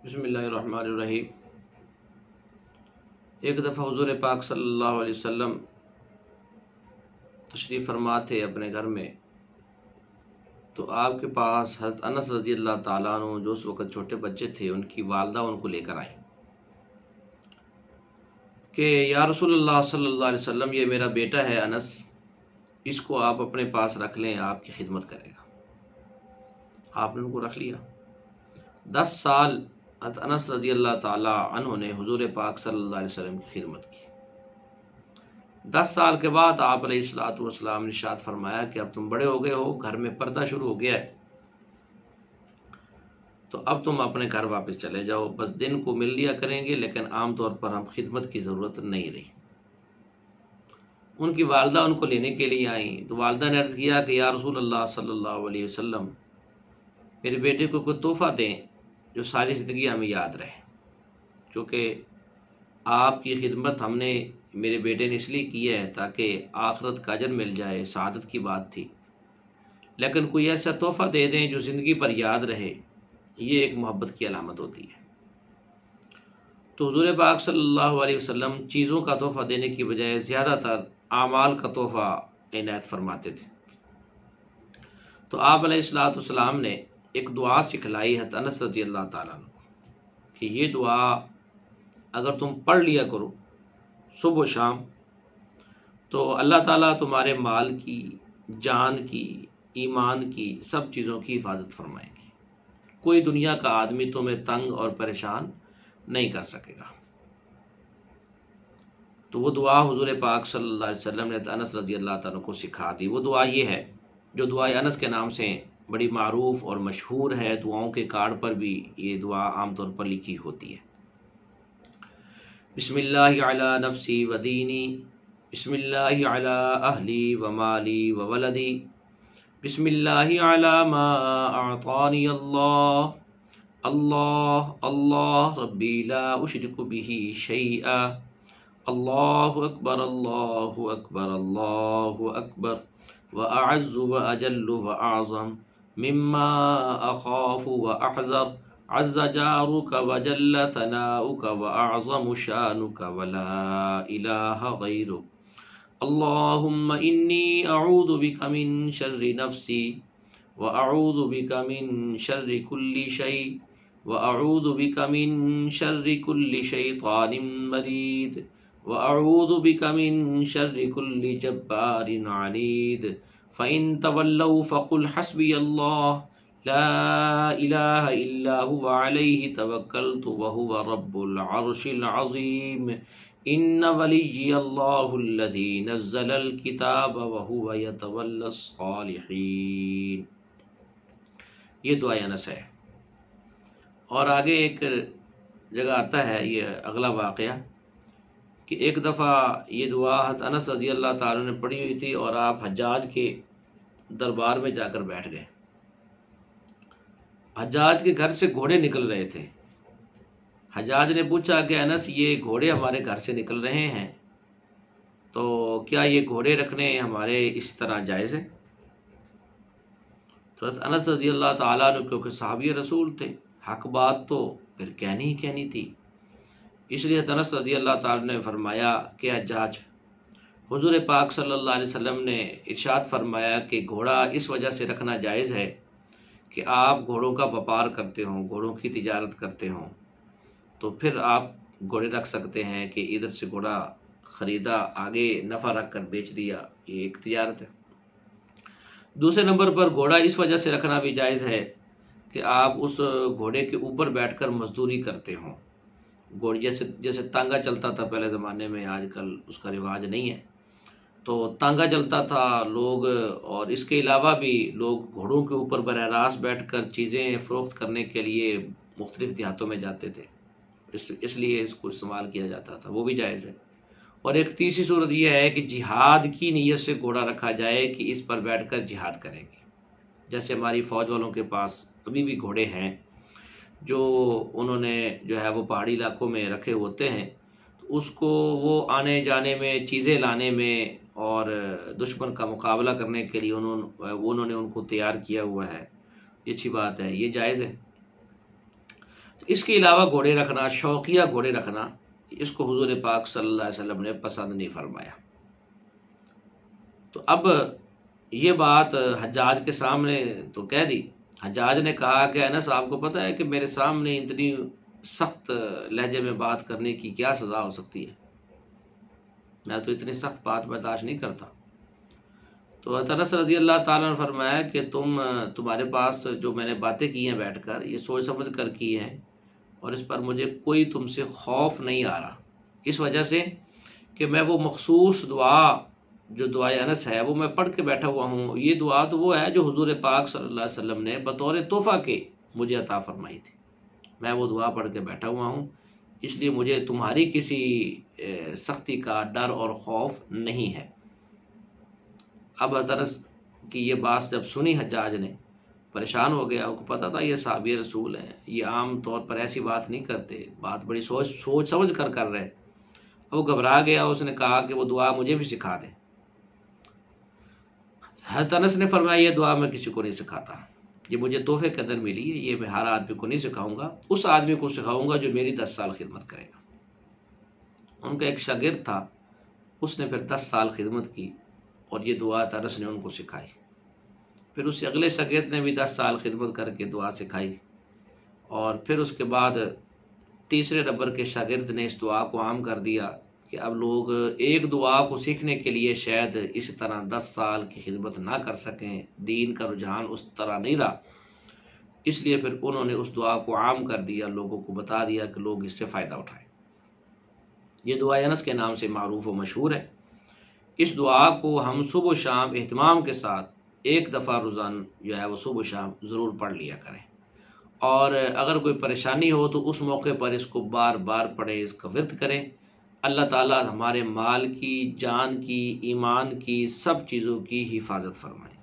بسم اللہ الرحمن الرحیم۔ ایک دفعہ حضور پاک صلی اللہ علیہ وسلم تشریف فرما تھے اپنے گھر میں، تو آپ کے پاس حضرت انس رضی اللہ تعالیٰ عنہ جو اس وقت چھوٹے بچے تھے، ان کی والدہ ان کو لے کر آئیں کہ یا رسول اللہ صلی اللہ علیہ وسلم، یہ میرا بیٹا ہے انس، اس کو آپ اپنے پاس رکھ لیں، آپ کی خدمت کرے گا۔ آپ نے ان کو رکھ لیا۔ 10 سال حضرت انس رضی اللہ تعالیٰ عنہ نے حضور پاک صلی اللہ علیہ وسلم کی خدمت کی۔ 10 سال کے بعد آپ علیہ الصلوۃ والسلام نے ارشاد فرمایا کہ اب تم بڑے ہو گئے ہو، گھر میں پردہ شروع ہو گیا ہے، تو اب تم اپنے گھر واپس چلے جاؤ، بس دن کو مل لیا کریں گے، لیکن عام طور پر ہم خدمت کی ضرورت نہیں رہی۔ ان کی والدہ ان کو لینے کے لیے آئیں، تو والدہ نے عرض کیا کہ یا رسول اللہ صلی اللہ علیہ وسلم، میرے بیٹے کو کوئی تحفہ دیں جو ساری زندگی ہمیں یاد رہے، کیونکہ آپ کی خدمت ہم نے، میرے بیٹے نے اس لیے کی ہے تاکہ آخرت کا اجر مل جائے، سعادت کی بات تھی، لیکن کوئی ایسا تحفہ دے دیں جو زندگی پر یاد رہے، یہ ایک محبت کی علامت ہوتی ہے۔ تو حضور پاک صلی اللہ علیہ وسلم چیزوں کا تحفہ دینے کی بجائے زیادہ تر اعمال کا تحفہ عنایت فرماتے تھے۔ تو آپ علیہ الصلوۃ والسلام نے ایک دعا سکھلائی حضرت انس رضی اللہ تعالیٰ عنہ کہ یہ دعا اگر تم پڑھ لیا کرو صبح و شام، تو اللہ تعالیٰ تمہارے مال کی، جان کی، ایمان کی، سب چیزوں کی حفاظت فرمائیں گے۔ کوئی دنیا کا آدمی تمہیں تنگ اور پریشان نہیں کر سکے گا۔ تو وہ دعا حضور پاک صلی اللہ علیہ وسلم نے انس رضی اللہ تعالیٰ کو سکھا دی۔ وہ دعا یہ ہے جو دعا انس کے نام سے بڑی معروف اور مشہور ہے، دعاؤں کے کارڈ پر بھی یہ دعا عام طور پر لکھی ہوتی ہے۔ بسم اللہ علی نفسی و دینی، بسم اللہ علی اہلی و مالی و ولدی، بسم اللہ علی ما اعطانی اللہ، اللہ اللہ ربی لا اشرک بہ شیئا، اللہ اکبر اللہ اکبر اللہ اکبر، واعز واجل واعظم مما اخاف واحذر، عز جارك وجل ثناؤك واعظم شانك ولا اله غيرك، اللهم اني اعوذ بك من شر نفسي واعوذ بك من شر كل شيء واعوذ بك من شر كل شيطان مريد واعوذ بك من شر كل جبار عنيد، فإن تولوا فقل حسبي الله لا إله إلا هو عليه توكلت وهو رب العرش العظيم، إن ولي الله الذي نزل الكتاب وهو يتولى الصالحين۔ یہ دعا انس ہے۔ اور آگے ایک جگہ آتا ہے یہ اگلا واقعہ کہ ایک دفعہ یہ دعا حضرت انس رضی اللہ تعالیٰ نے پڑھی ہوئی تھی اور آپ حجاج کے دربار میں جا کر بیٹھ گئے۔ حجاج کے گھر سے گھوڑے نکل رہے تھے۔ حجاج نے پوچھا کہ انس، یہ گھوڑے ہمارے گھر سے نکل رہے ہیں، تو کیا یہ گھوڑے رکھنے ہمارے اس طرح جائز ہے؟ تو حضرت انس رضی اللہ تعالیٰ نے، کیونکہ صحابی رسول تھے، حق بات تو پھر کہنی ہی کہنی تھی، اس لیے حضرت انس رضی اللہ تعالیٰ نے فرمایا کہ حجاج، حضور پاک صلی اللہ علیہ وسلم نے ارشاد فرمایا کہ گھوڑا اس وجہ سے رکھنا جائز ہے کہ آپ گھوڑوں کا وپار کرتے ہوں، گھوڑوں کی تجارت کرتے ہوں، تو پھر آپ گھوڑے رکھ سکتے ہیں کہ ادھر سے گھوڑا خریدا، آگے نفع رکھ کر بیچ دیا، یہ ایک تجارت ہے۔ دوسرے نمبر پر گھوڑا اس وجہ سے رکھنا بھی جائز ہے کہ آپ اس گھوڑے کے اوپر بیٹھ کر مزدوری کرتے ہوں۔ گھوڑے جیسے تانگا چلتا تھا پہلے زمانے میں، آج کل اس کا رواج نہیں ہے، تو تانگا چلتا تھا لوگ، اور اس کے علاوہ بھی لوگ گھوڑوں کے اوپر براہ راست بیٹھ کر چیزیں فروخت کرنے کے لیے مختلف دیہاتوں میں جاتے تھے، اس لیے اس کو استعمال کیا جاتا تھا، وہ بھی جائز ہے۔ اور ایک تیسری صورت یہ ہے کہ جہاد کی نیت سے گھوڑا رکھا جائے کہ اس پر بیٹھ کر جہاد کریں گے، جیسے ہماری فوج والوں کے پاس ابھی بھی گھوڑے ہیں جو انہوں نے جو ہے وہ پہاڑی علاقوں میں رکھے ہوتے ہیں، تو اس کو وہ آنے جانے میں، چیزیں لانے میں اور دشمن کا مقابلہ کرنے کے لیے انہوں نے ان کو تیار کیا ہوا ہے، یہ اچھی بات ہے، یہ جائز ہے۔ تو اس کے علاوہ گھوڑے رکھنا، شوقیہ گھوڑے رکھنا، اس کو حضور پاک صلی اللہ علیہ وسلم نے پسند نہیں فرمایا۔ تو اب یہ بات حجاج کے سامنے تو کہہ دی۔ حجاج نے کہا کہ انس آپ کو پتہ ہے کہ میرے سامنے اتنی سخت لہجے میں بات کرنے کی کیا سزا ہو سکتی ہے؟ میں تو اتنی سخت بات برداشت نہیں کرتا۔ تو انس رضی اللہ تعالیٰ نے فرمایا کہ تمہارے پاس جو میں نے باتیں کی ہیں بیٹھ کر، یہ سوچ سمجھ کر کی ہیں، اور اس پر مجھے کوئی تم سے خوف نہیں آ رہا، اس وجہ سے کہ میں وہ مخصوص دعا جو دعائے انس ہے وہ میں پڑھ کے بیٹھا ہوا ہوں۔ یہ دعا تو وہ ہے جو حضور پاک صلی اللہ علیہ وسلم نے بطور تحفہ کے مجھے عطا فرمائی تھی، میں وہ دعا پڑھ کے بیٹھا ہوا ہوں، اس لیے مجھے تمہاری کسی سختی کا ڈر اور خوف نہیں ہے۔ اب انس کی یہ بات جب سنی حجاج نے، پریشان ہو گیا، کو پتہ تھا یہ صحابی رسول ہیں، یہ عام طور پر ایسی بات نہیں کرتے، بات بڑی سوچ سمجھ کر رہے۔ وہ گھبرا گیا، اس نے کہا کہ وہ دعا مجھے بھی سکھا دیں۔ حضرت انس نے فرمایا یہ دعا میں کسی کو نہیں سکھاتا، یہ مجھے تحفے کے اندر ملی ہے، یہ میں ہر آدمی کو نہیں سکھاؤں گا، اس آدمی کو سکھاؤں گا جو میری 10 سال خدمت کرے گا۔ ان کا ایک شاگرد تھا، اس نے پھر 10 سال خدمت کی اور یہ دعا انس نے ان کو سکھائی۔ پھر اس اگلے شاگرد نے بھی 10 سال خدمت کر کے دعا سکھائی، اور پھر اس کے بعد تیسرے نمبر کے شاگرد نے اس دعا کو عام کر دیا کہ اب لوگ ایک دعا کو سیکھنے کے لیے شاید اسی طرح 10 سال کی خدمت نہ کر سکیں، دین کا رجحان اس طرح نہیں رہا، اس لیے پھر انہوں نے اس دعا کو عام کر دیا، لوگوں کو بتا دیا کہ لوگ اس سے فائدہ اٹھائیں۔ یہ دعا انس کے نام سے معروف و مشہور ہے۔ اس دعا کو ہم صبح و شام اہتمام کے ساتھ ایک دفعہ روزانہ جو ہے وہ صبح و شام ضرور پڑھ لیا کریں، اور اگر کوئی پریشانی ہو تو اس موقع پر اس کو بار بار پڑھیں، اس کا ورد کریں۔ اللہ تعالیٰ ہمارے مال کی، جان کی، ایمان کی، سب چیزوں کی حفاظت فرمائے۔